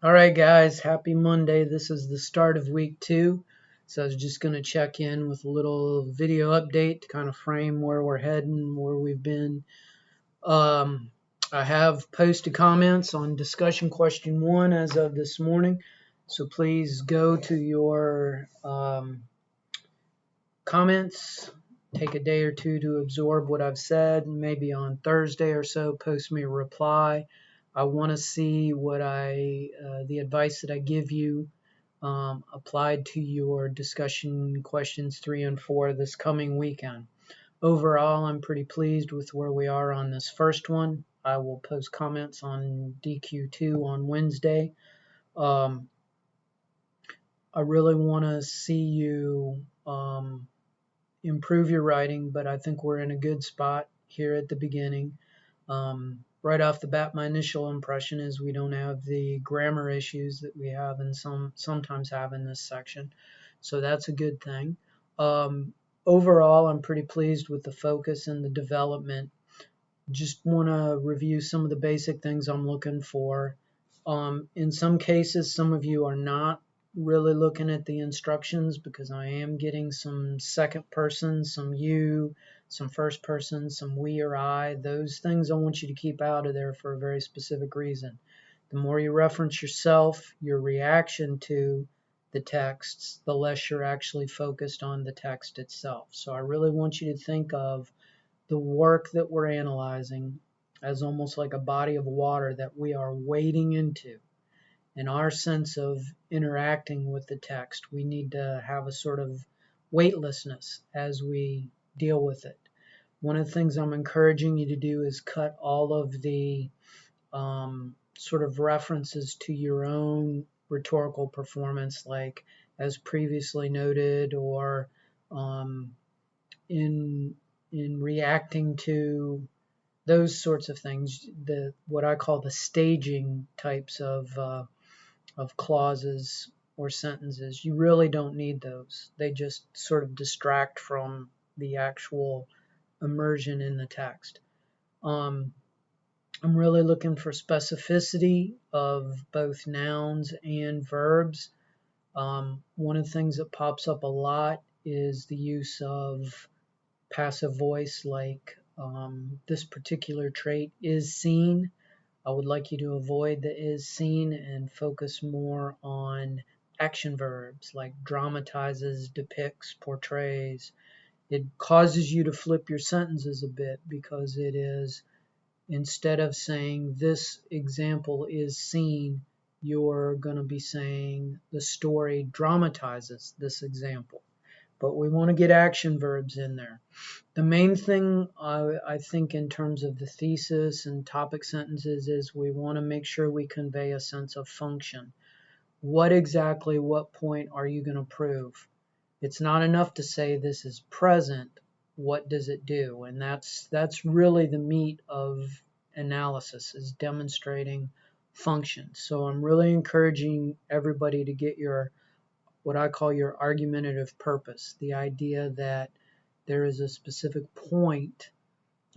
All right, guys, happy Monday. This is the start of week 2. So I was just going to check in with a little video update to kind of frame where we're heading, where we've been. Um, I have posted comments on discussion question 1 as of this morning. So please go to your comments, take a day or two to absorb what I've said. Maybe on Thursday or so, post me a reply. I want to see what the advice that I give you applied to your discussion questions 3 and 4 this coming weekend. Overall, I'm pretty pleased with where we are on this first one. I will post comments on DQ2 on Wednesday. I really want to see you improve your writing, but I think we're in a good spot here at the beginning. Right off the bat, my initial impression is we don't have the grammar issues that we have and sometimes have in this section, so that's a good thing. Overall, I'm pretty pleased with the focus and the development. Just want to review some of the basic things I'm looking for. In some cases, some of you are not really looking at the instructions because I am getting some second person, some you, some first person, some we or I. Those things I want you to keep out of there for a very specific reason. The more you reference yourself, your reaction to the texts, the less you're actually focused on the text itself. So I really want you to think of the work that we're analyzing as almost like a body of water that we are wading into. In our sense of interacting with the text, we need to have a sort of weightlessness as we deal with it. One of the things I'm encouraging you to do is cut all of the sort of references to your own rhetorical performance, like as previously noted, or in reacting to those sorts of things, the what I call the staging types of clauses or sentences. You really don't need those. They just sort of distract from the actual immersion in the text. I'm really looking for specificity of both nouns and verbs. One of the things that pops up a lot is the use of passive voice, like this particular trait is seen. I would like you to avoid the is seen and focus more on action verbs like dramatizes, depicts, portrays. It causes you to flip your sentences a bit because it is, instead of saying this example is seen, you're going to be saying the story dramatizes this example. But we want to get action verbs in there. The main thing I think in terms of the thesis and topic sentences is we want to make sure we convey a sense of function. What point are you going to prove? It's not enough to say this is present. What does it do? And that's really the meat of analysis, is demonstrating function. So I'm really encouraging everybody to get your, what I call your argumentative purpose, the idea that there is a specific point,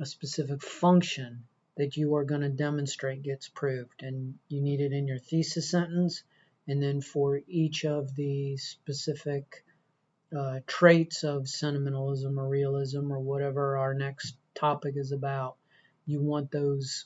a specific function that you are going to demonstrate gets proved, and you need it in your thesis sentence, and then for each of the specific traits of sentimentalism or realism or whatever our next topic is about, you want those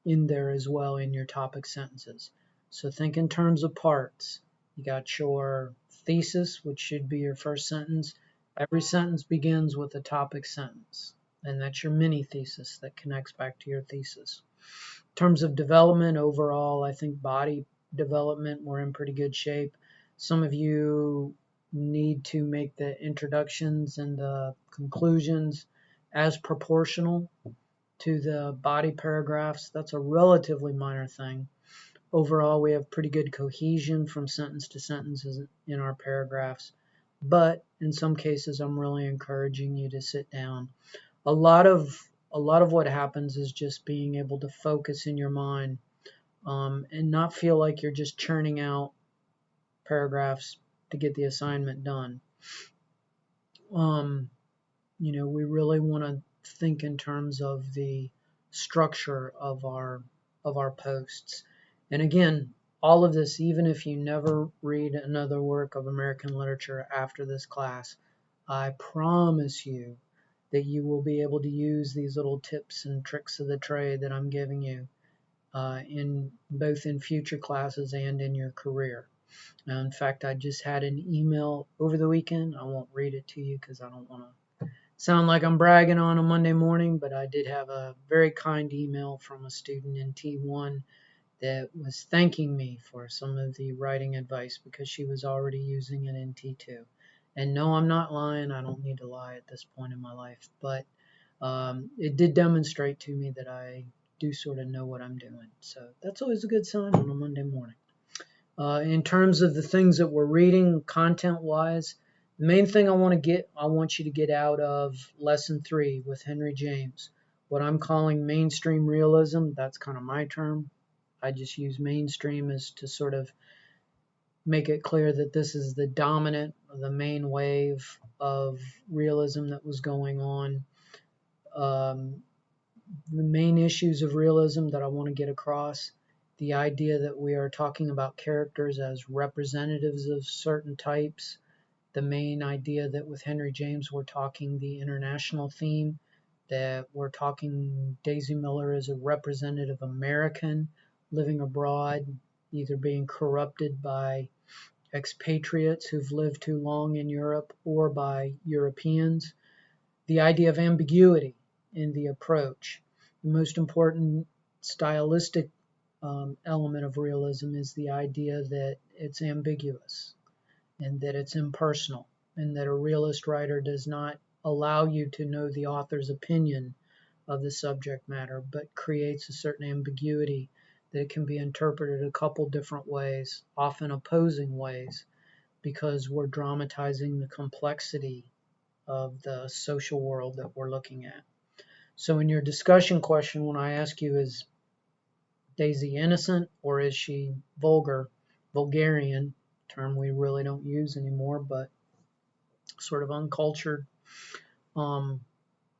in there as well in your topic sentences. So think in terms of parts. You got your thesis, which should be your first sentence. Every sentence begins with a topic sentence, and that's your mini thesis that connects back to your thesis. In terms of development overall, I think body development, we're in pretty good shape. Some of you need to make the introductions and the conclusions as proportional to the body paragraphs. That's a relatively minor thing. Overall, we have pretty good cohesion from sentence to sentence in our paragraphs, but in some cases I'm really encouraging you to sit down. A lot of what happens is just being able to focus in your mind and not feel like you're just churning out paragraphs to get the assignment done. We really want to think in terms of the structure of our posts. And again, all of this, even if you never read another work of American literature after this class, I promise you that you will be able to use these little tips and tricks of the trade that I'm giving you in both in future classes and in your career. Now, in fact, I just had an email over the weekend. I won't read it to you because I don't want to sound like I'm bragging on a Monday morning, but I did have a very kind email from a student in T1 that was thanking me for some of the writing advice because she was already using it in T2. And no, I'm not lying. I don't need to lie at this point in my life, but it did demonstrate to me that I do sort of know what I'm doing. So that's always a good sign on a Monday morning. In terms of the things that we're reading, content-wise, the main thing I want you to get out of Lesson 3 with Henry James, what I'm calling mainstream realism. That's kind of my term. I just use mainstream as to sort of make it clear that this is the dominant, the main wave of realism that was going on. The main issues of realism that I want to get across, the idea that we are talking about characters as representatives of certain types, the main idea that with Henry James we're talking the international theme, that we're talking Daisy Miller as a representative American living abroad, either being corrupted by expatriates who've lived too long in Europe or by Europeans. The idea of ambiguity in the approach. The most important stylistic element of realism is the idea that it's ambiguous and that it's impersonal, and that a realist writer does not allow you to know the author's opinion of the subject matter, but creates a certain ambiguity that it can be interpreted a couple different ways, often opposing ways, because we're dramatizing the complexity of the social world that we're looking at. So in your discussion question, when I ask you, is Daisy innocent or is she vulgarian, term we really don't use anymore, but sort of uncultured,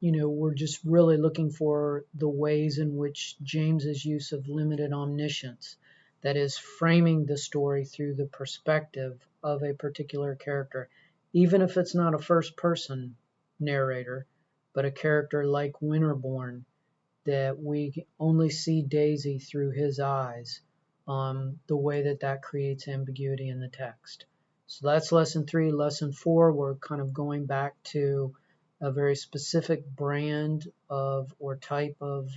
we're just really looking for the ways in which James's use of limited omniscience, that is, framing the story through the perspective of a particular character, even if it's not a first-person narrator, but a character like Winterbourne, that we only see Daisy through his eyes, the way that creates ambiguity in the text. So that's lesson 3. Lesson 4, we're kind of going back to a very specific brand of or type of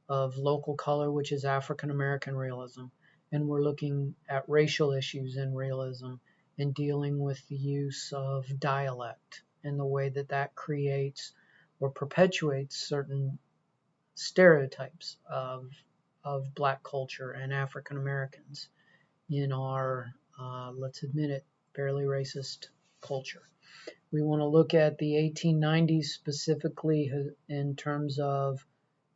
local color, which is African American realism. And we're looking at racial issues in realism and dealing with the use of dialect and the way that creates or perpetuates certain stereotypes of black culture and African Americans in our, let's admit it, fairly racist culture. We want to look at the 1890s specifically in terms of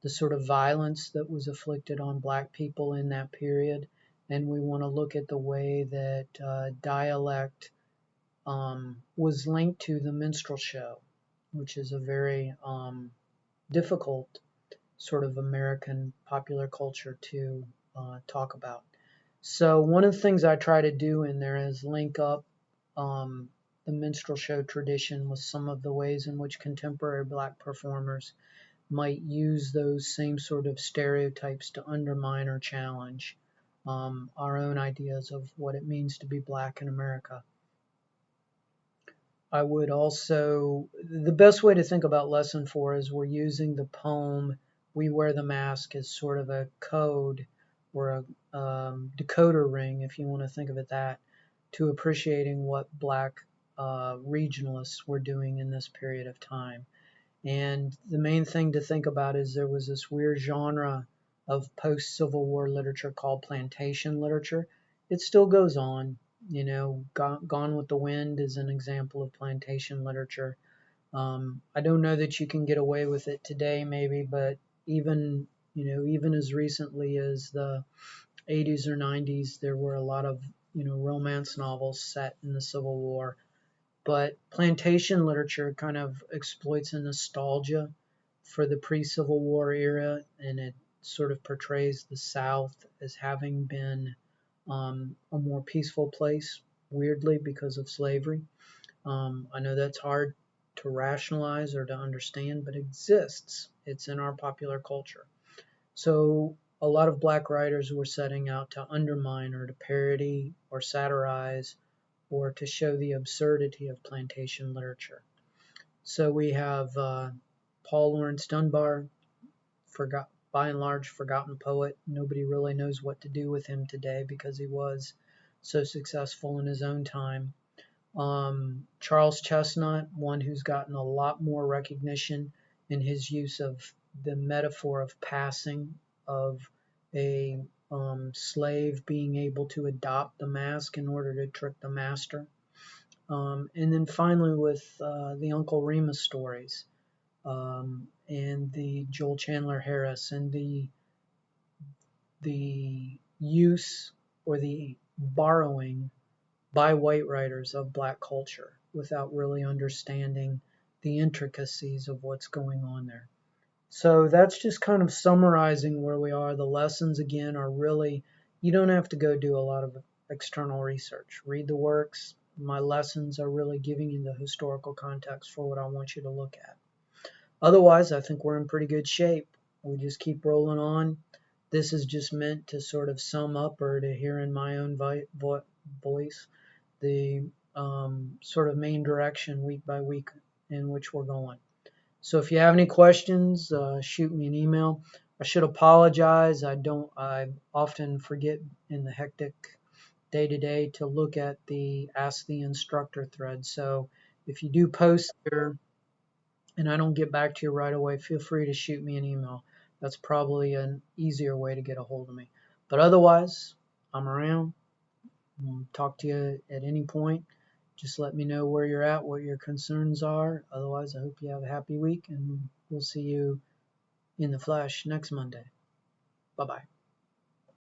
the sort of violence that was afflicted on black people in that period. And we want to look at the way that dialect was linked to the minstrel show, which is a very difficult sort of American popular culture to talk about. So one of the things I try to do in there is link up the minstrel show tradition with some of the ways in which contemporary black performers might use those same sort of stereotypes to undermine or challenge our own ideas of what it means to be black in America. I would also, the best way to think about lesson 4 is we're using the poem We Wear the Mask as sort of a code or a decoder ring, if you want to think of it that, to appreciating what black regionalists were doing in this period of time. And the main thing to think about is there was this weird genre of post-Civil War literature called plantation literature. It still goes on. Gone with the Wind is an example of plantation literature. I don't know that you can get away with it today, maybe, but even as recently as the 80s or 90s, there were a lot of romance novels set in the Civil War. But plantation literature kind of exploits a nostalgia for the pre-Civil War era, and it sort of portrays the South as having been a more peaceful place, weirdly, because of slavery. I know that's hard to rationalize or to understand, but it exists. It's in our popular culture. So a lot of black writers were setting out to undermine or to parody or satirize or to show the absurdity of plantation literature. So we have Paul Laurence Dunbar, by and large forgotten poet. Nobody really knows what to do with him today because he was so successful in his own time. Charles Chestnut, one who's gotten a lot more recognition in his use of the metaphor of passing, of a slave being able to adopt the mask in order to trick the master. And then finally with the Uncle Remus stories, and the Joel Chandler Harris, and the use or the borrowing by white writers of black culture without really understanding the intricacies of what's going on there. So that's just kind of summarizing where we are. The lessons, again, are really, you don't have to go do a lot of external research. Read the works. My lessons are really giving you the historical context for what I want you to look at. Otherwise, I think we're in pretty good shape. We just keep rolling on. This is just meant to sort of sum up or to hear in my own voice the sort of main direction week by week in which we're going. So if you have any questions, shoot me an email. I should apologize. I often forget in the hectic day-to-day to look at the Ask the Instructor thread. So if you do post there and I don't get back to you right away, feel free to shoot me an email. That's probably an easier way to get a hold of me. But otherwise, I'm around. I'll talk to you at any point. Just let me know where you're at, what your concerns are. Otherwise, I hope you have a happy week, and we'll see you in the flesh next Monday. Bye-bye.